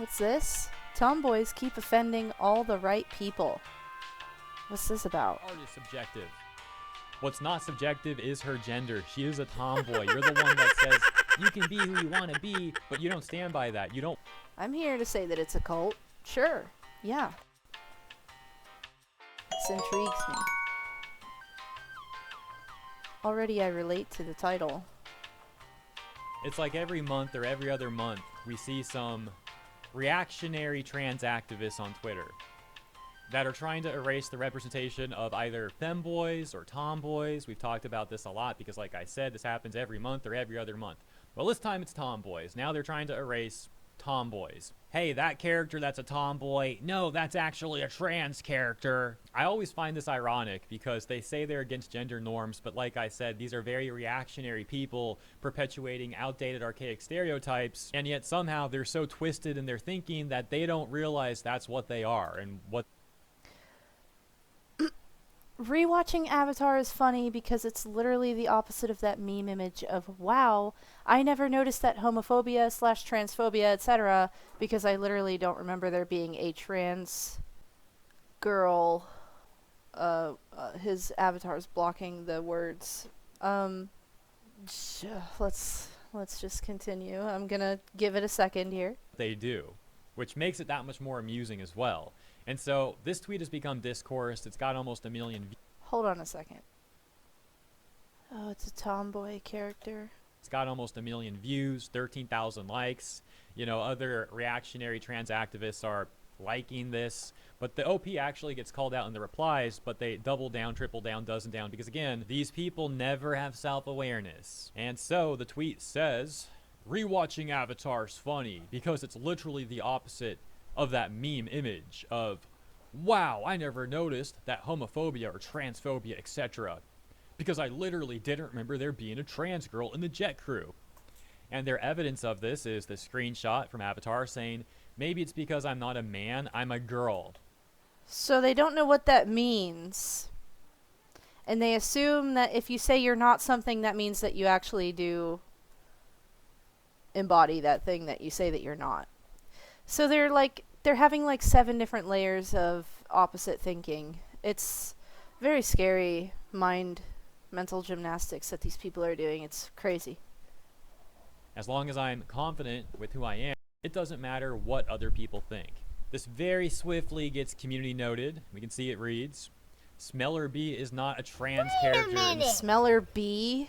What's this? Tomboys keep offending all the right people. What's this about? Art is subjective. What's not subjective is her gender. She is a tomboy. You're the one that says you can be who you want to be, but you don't stand by that. You don't. I'm here to say that it's a cult. Sure. Yeah. This intrigues me. Already I relate to the title. It's like every month or every other month, we see some reactionary trans activists on Twitter that are trying to erase the representation of either femboys or tomboys. We've talked about this a lot because, like I said, this happens every month or every other month. Well, this time it's tomboys. Now they're trying to erase tomboys. Hey, that character that's a tomboy, no, that's actually a trans character. I always find this ironic because they say they're against gender norms, but like I said, these are very reactionary people perpetuating outdated archaic stereotypes, and yet somehow they're so twisted in their thinking that they don't realize that's what they are and what. Rewatching Avatar is funny because it's literally the opposite of that meme image of, wow, I never noticed that homophobia / transphobia, etc., because I literally don't remember there being a trans girl. His avatar's blocking the words. Let's just continue. I'm gonna give it a second here. They do, which makes it that much more amusing as well. And so this tweet has become discoursed. It's got almost 1 million views. Hold on a second. Oh, it's a tomboy character. It's got almost 1 million views, 13,000 likes. You know, other reactionary trans activists are liking this. But the OP actually gets called out in the replies, but they double down, triple down, dozen down. Because again, these people never have self-awareness. And so the tweet says, rewatching Avatar's funny because it's literally the opposite of that meme image of, wow, I never noticed that homophobia or transphobia, etc. because I literally didn't remember there being a trans girl in the jet crew. And their evidence of this is the screenshot from Avatar saying, maybe it's because I'm not a man, I'm a girl. So they don't know what that means. And they assume that if you say you're not something, that means that you actually do embody that thing that you say that you're not. So they're having like 7 different layers of opposite thinking. It's very scary mental gymnastics that these people are doing. It's crazy. As long as I'm confident with who I am, it doesn't matter what other people think. This very swiftly gets community noted. We can see it reads, Smeller B is not a trans character. Smeller B?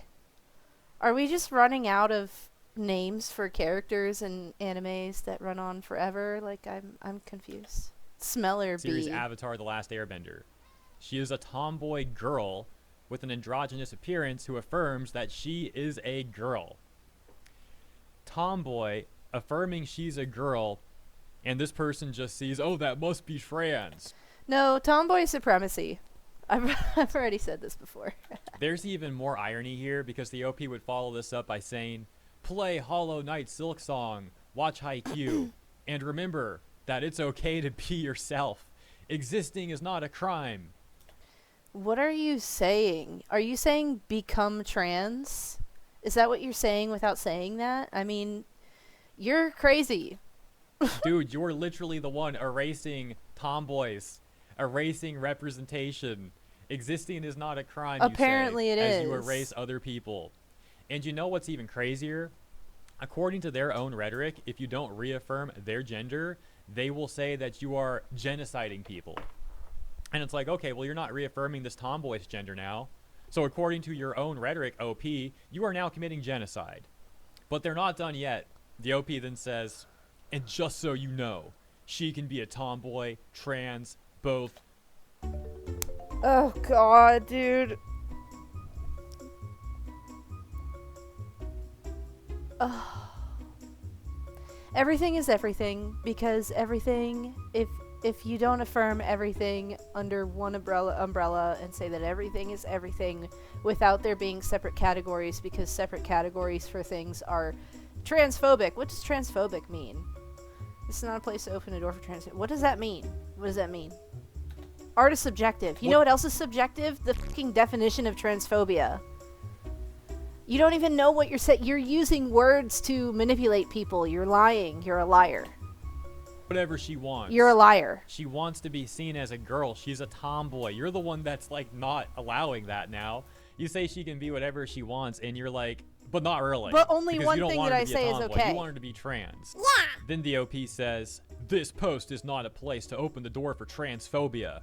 Are we just running out of names for characters in animes that run on forever? Like, I'm confused. Smeller B. Series Avatar: The Last Airbender. She is a tomboy girl with an androgynous appearance who affirms that she is a girl. Tomboy affirming she's a girl, and this person just sees, oh, that must be trans. No, tomboy supremacy. I've already said this before. There's even more irony here because the OP would follow this up by saying, play Hollow Knight Silk Song, watch Haikyuu, and remember that it's okay to be yourself. Existing is not a crime. What are you saying? Are you saying become trans? Is that what you're saying without saying that? I mean, you're crazy. Dude, you're literally the one erasing tomboys, erasing representation. Existing is not a crime, Apparently you say, it as is. you erase other people. And you know what's even crazier? According to their own rhetoric, if you don't reaffirm their gender, they will say that you are genociding people. And it's like, okay, well, you're not reaffirming this tomboy's gender now. So according to your own rhetoric, OP, you are now committing genocide. But they're not done yet. The OP then says, and just so you know, she can be a tomboy, trans, both. Oh, God, dude. Everything is everything, because everything, if you don't affirm everything under one umbrella and say that everything is everything without there being separate categories, because separate categories for things are transphobic. What does transphobic mean? This is not a place to open a door for trans. What does that mean? What does that mean? Art is subjective. You know what else is subjective? The fucking definition of transphobia. You don't even know what you're saying. You're using words to manipulate people. You're lying. You're a liar. whatever she wants. You're a liar. She wants to be seen as a girl. She's a tomboy. You're the one that's like not allowing that now. You say she can be whatever she wants, and you're like, but not really. But only because one you don't thing want that her I to be a say is tomboy. okay. You want her to be trans. Yeah. Then the OP says, this post is not a place to open the door for transphobia.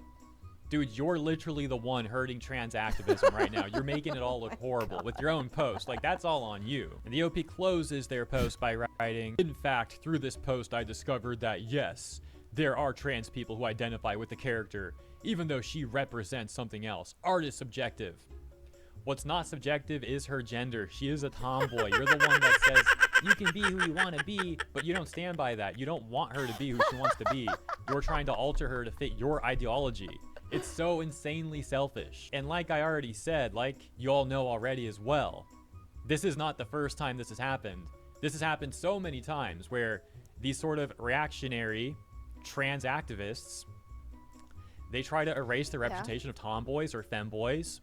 Dude, you're literally the one hurting trans activism right now. You're making it all look horrible with your own post. Like, that's all on you. And the OP closes their post by writing, in fact, through this post, I discovered that, yes, there are trans people who identify with the character, even though she represents something else. Art is subjective. What's not subjective is her gender. She is a tomboy. You're the one that says you can be who you want to be, but you don't stand by that. You don't want her to be who she wants to be. You're trying to alter her to fit your ideology. It's so insanely selfish. And like I already said, like you all know already as well, this is not the first time this has happened. This has happened so many times where these sort of reactionary trans activists, they try to erase the representation of tomboys or femboys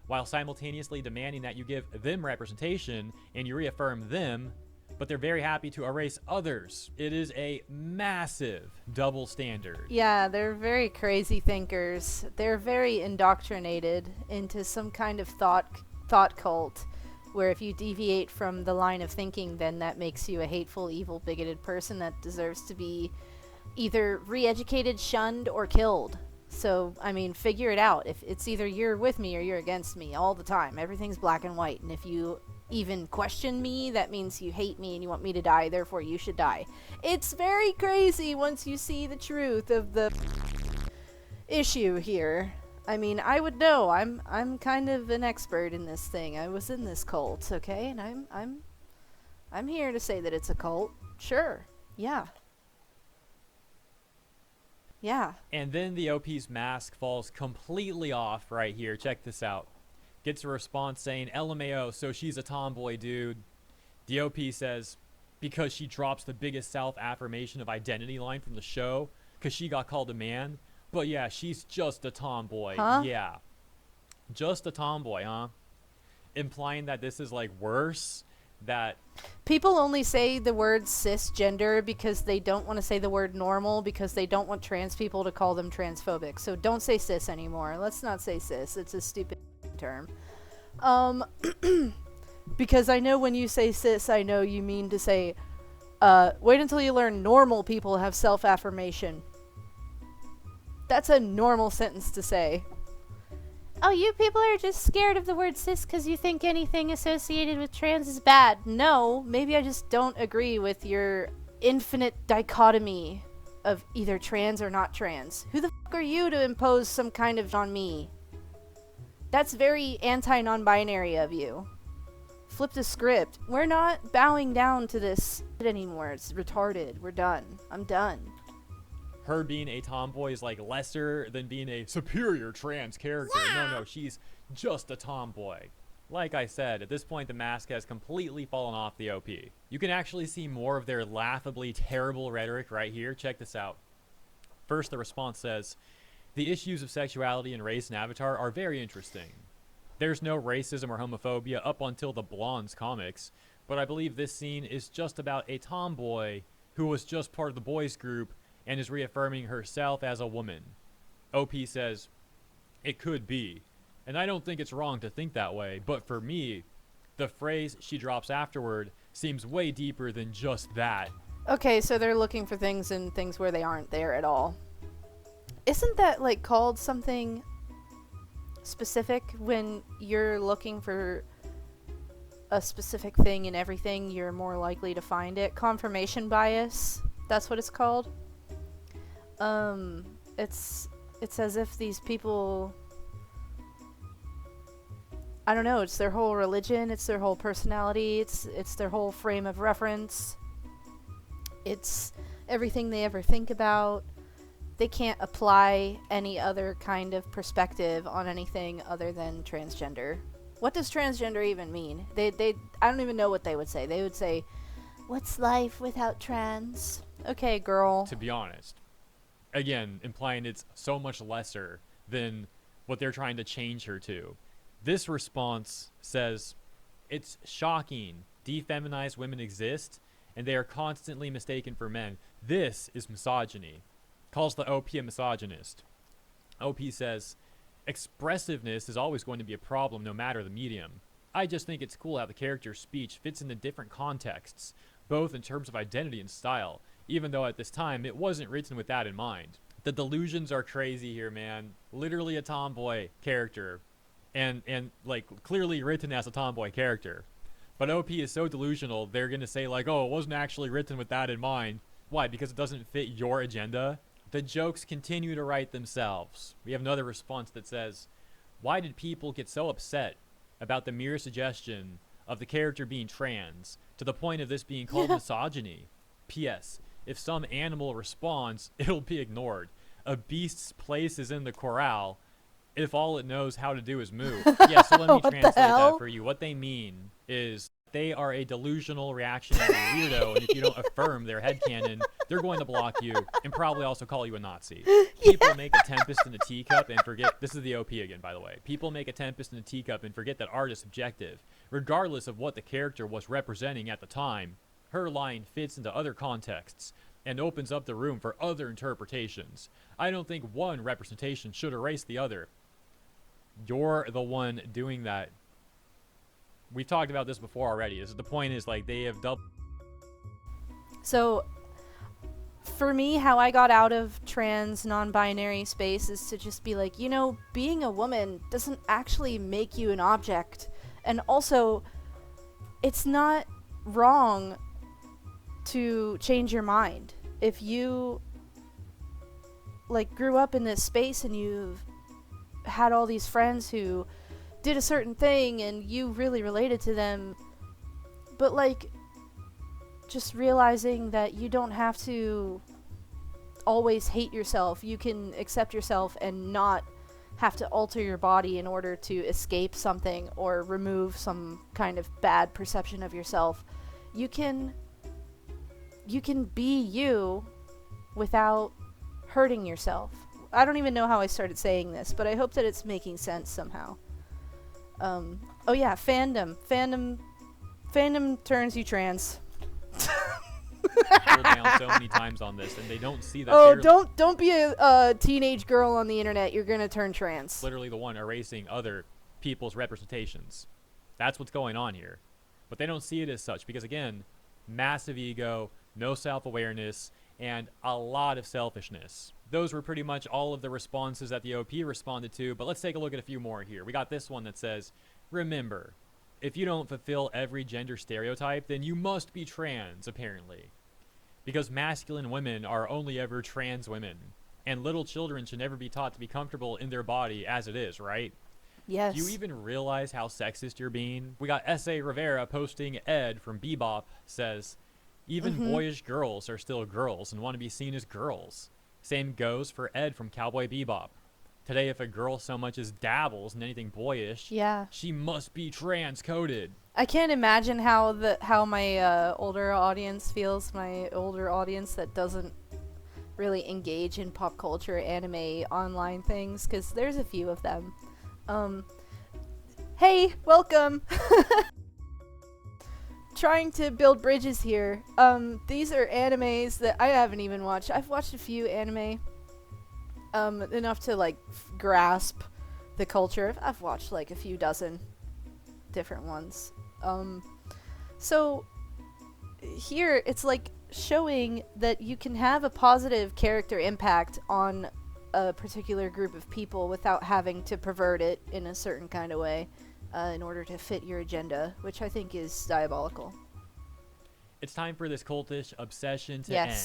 while simultaneously demanding that you give them representation and you reaffirm them, but they're very happy to erase others. It is a massive double standard. Yeah, they're very crazy thinkers. They're very indoctrinated into some kind of thought cult where if you deviate from the line of thinking, then that makes you a hateful, evil, bigoted person that deserves to be either re-educated, shunned, or killed. So, I mean, figure it out. If it's either you're with me or you're against me all the time. Everything's black and white. And if you even question me, that means you hate me and you want me to die, therefore you should die. It's very crazy once you see the truth of the issue here. I mean, I would know. I'm kind of an expert in this thing. I was in this cult, okay? And I'm here to say that it's a cult. Sure. Yeah. Yeah. And then the OP's mask falls completely off right here. Check this out. Gets a response saying, LMAO, so she's a tomboy, dude. The OP says, because she drops the biggest self-affirmation of identity line from the show, because she got called a man. But yeah, she's just a tomboy. Huh? Yeah. Just a tomboy, huh? Implying that this is like worse. That people only say the word cisgender because they don't want to say the word normal because they don't want trans people to call them transphobic. So don't say cis anymore. Let's not say cis. It's a stupid term. Because I know when you say cis, I know you mean to say, wait until you learn normal people have self-affirmation. That's a normal sentence to say. Oh, you people are just scared of the word cis because you think anything associated with trans is bad. No, maybe I just don't agree with your infinite dichotomy of either trans or not trans. Who the fuck are you to impose some kind of on me? That's very anti-non-binary of you. Flip the script. We're not bowing down to this anymore. It's retarded. We're done. I'm done. her being a tomboy is like lesser than being a superior trans character. Yeah. No, she's just a tomboy. Like I said, at this point the mask has completely fallen off the OP. You can actually see more of their laughably terrible rhetoric right here. Check this out. First, the response says, "The issues of sexuality and race in Avatar are very interesting. There's no racism or homophobia up until the Blondes comics, but I believe this scene is just about a tomboy who was just part of the boys group and is reaffirming herself as a woman." OP says, "It could be, and I don't think it's wrong to think that way, but for me, the phrase she drops afterward seems way deeper than just that." Okay, so they're looking for things in things where they aren't there at all. Isn't that like called something specific when you're looking for a specific thing in everything? You're more likely to find it. Confirmation bias. That's what it's called. It's as if these people, I don't know, it's their whole religion, it's their whole personality, it's their whole frame of reference. It's everything they ever think about. They can't apply any other kind of perspective on anything other than transgender. What does transgender even mean? I don't even know what they would say. They would say, "What's life without trans?" Okay, girl. To be honest, again, implying it's so much lesser than what they're trying to change her to. This response says, "It's shocking defeminized women exist, and they are constantly mistaken for men. This is misogyny. Calls the OP a misogynist. OP says, expressiveness is always going to be a problem no matter the medium. I just think it's cool how the character's speech fits into different contexts, both in terms of identity and style, even though at this time it wasn't written with that in mind. The delusions are crazy here, man. Literally a tomboy character, and like clearly written as a tomboy character. But OP is so delusional, they're gonna say like, oh, it wasn't actually written with that in mind. Why? Because it doesn't fit your agenda? The jokes continue to write themselves. We have another response that says, why did people get so upset about the mere suggestion of the character being trans to the point of this being called misogyny? P.S. If some animal responds, it'll be ignored. A beast's place is in the corral if all it knows how to do is move. Yeah, so let me translate that for you. What they mean is they are a delusional reactionary weirdo, and if you don't affirm their headcanon, they're going to block you and probably also call you a Nazi. People make a tempest in a teacup and forget, this is the OP again, by the way. People make a tempest in a teacup and forget that art is subjective. Regardless of what the character was representing at the time, her line fits into other contexts and opens up the room for other interpretations. I don't think one representation should erase the other. You're the one doing that. We've talked about this before already. The point is, like, they have double. So, for me, how I got out of trans, non-binary space is to just be like, you know, being a woman doesn't actually make you an object. And also, it's not wrong to change your mind. If you, like, grew up in this space and you've had all these friends who did a certain thing and you really related to them, but like just realizing that you don't have to always hate yourself. You can accept yourself and not have to alter your body in order to escape something or remove some kind of bad perception of yourself. You can be you without hurting yourself. I don't even know how I started saying this, but I hope that it's making sense somehow. Oh yeah, fandom turns you trans. Down so many times on this, and they don't see that. Oh, don't be a teenage girl on the internet. You're gonna turn trans. Literally the one erasing other people's representations. That's what's going on here, but they don't see it as such because, again, massive ego, no self-awareness, and a lot of selfishness. Those were pretty much all of the responses that the OP responded to, but let's take a look at a few more here. We got this one that says, remember, if you don't fulfill every gender stereotype, then you must be trans, apparently. Because masculine women are only ever trans women, and little children should never be taught to be comfortable in their body as it is, right? Yes. Do you even realize how sexist you're being? We got S.A. Rivera posting Ed from Bebop says, even boyish girls are still girls and want to be seen as girls. Same goes for Ed from Cowboy Bebop. Today, if a girl so much as dabbles in anything boyish, she must be trans-coded. I can't imagine how my older audience feels, my older audience that doesn't really engage in pop culture, anime, online things, because there's a few of them. Hey, welcome! Trying to build bridges here. These are animes that I haven't even watched. I've watched a few anime. Enough to like grasp the culture. I've watched like a few dozen different ones. So here it's like showing that you can have a positive character impact on a particular group of people without having to pervert it in a certain kind of way. In order to fit your agenda, which I think is diabolical. It's time for this cultish obsession to end.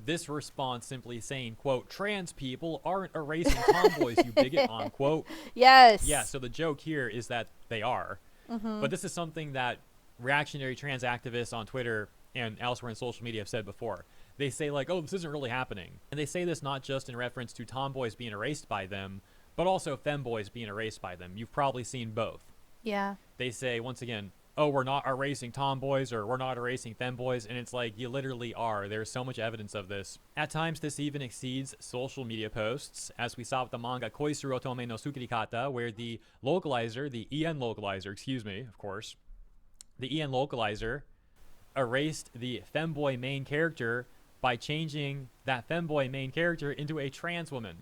This response simply saying, quote, trans people aren't erasing tomboys, you bigot, unquote. Yes. Yeah, so the joke here is that they are. But this is something that reactionary trans activists on Twitter and elsewhere in social media have said before. They say like, oh, this isn't really happening. And they say this not just in reference to tomboys being erased by them, but also femboys being erased by them. You've probably seen both. Yeah. They say, once again, oh, we're not erasing tomboys or we're not erasing femboys, and it's like, you literally are. There's so much evidence of this. At times, this even exceeds social media posts, as we saw with the manga Koisuru Otome no Tsukirikata, where the localizer, the EN localizer, excuse me, of course, the EN localizer erased the femboy main character by changing that femboy main character into a trans woman.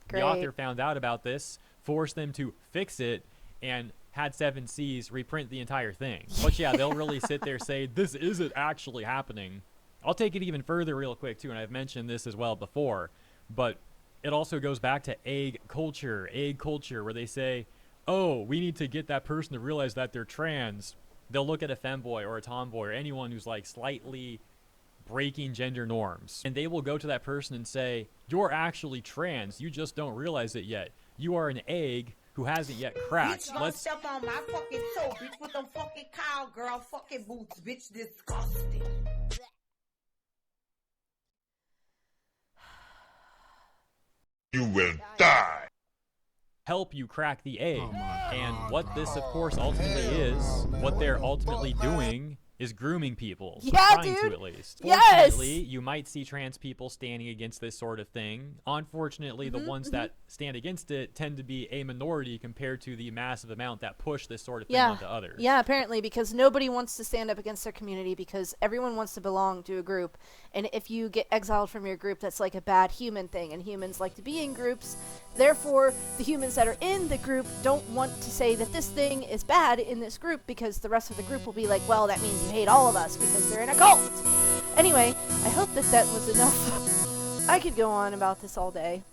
Great. The author found out about this, forced them to fix it, and had 7 Seas reprint the entire thing. But yeah, they'll really sit there say, this isn't actually happening. I'll take it even further real quick too, and I've mentioned this as well before, but it also goes back to egg culture, where they say, oh, we need to get that person to realize that they're trans. They'll look at a femboy or a tomboy or anyone who's like slightly breaking gender norms, and they will go to that person and say, you're actually trans, you just don't realize it yet. You are an egg who hasn't yet cracked. Bitch, let's step on my fucking toe, bitch, with them fucking cowgirl fucking boots, bitch, disgusting. You will die. Help you crack the egg. And what this, of course, ultimately is, what they're ultimately doing is grooming people. Yeah, trying dude. to, at least. Yes! Fortunately, you might see trans people standing against this sort of thing. Unfortunately, the ones that stand against it tend to be a minority compared to the massive amount that push this sort of thing onto others. Yeah, apparently, because nobody wants to stand up against their community because everyone wants to belong to a group. And if you get exiled from your group, that's like a bad human thing. And humans like to be in groups. Therefore, the humans that are in the group don't want to say that this thing is bad in this group because the rest of the group will be like, well, that means you hate all of us because they're in a cult. Anyway, I hope that that was enough. I could go on about this all day.